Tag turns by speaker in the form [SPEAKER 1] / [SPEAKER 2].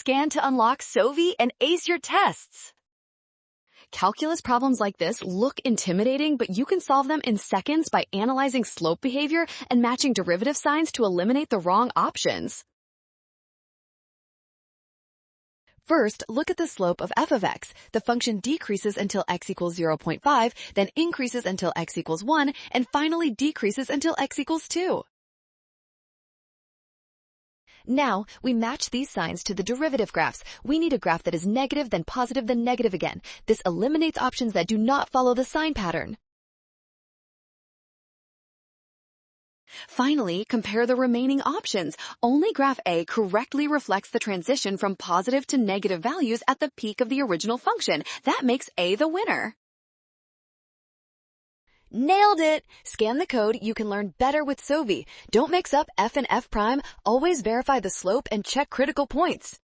[SPEAKER 1] scan to unlock SOVI and ace your tests. Calculus problems like this look intimidating, but you can solve them in seconds by analyzing slope behavior and matching derivative signs to eliminate the wrong options. First, look at the slope of f of x. The function decreases until x equals 0.5, then increases until x equals 1, and finally decreases until x equals 2. Now, we match these signs to the derivative graphs. We need a graph that is negative, then positive, then negative again. This eliminates options that do not follow the sign pattern. Finally, compare the remaining options. Only graph A correctly reflects the transition from positive to negative values at the peak of the original function. That makes A the winner. Nailed it! Scan the code. You can learn better with SOVI. Don't mix up f and f prime. Always verify the slope and check critical points.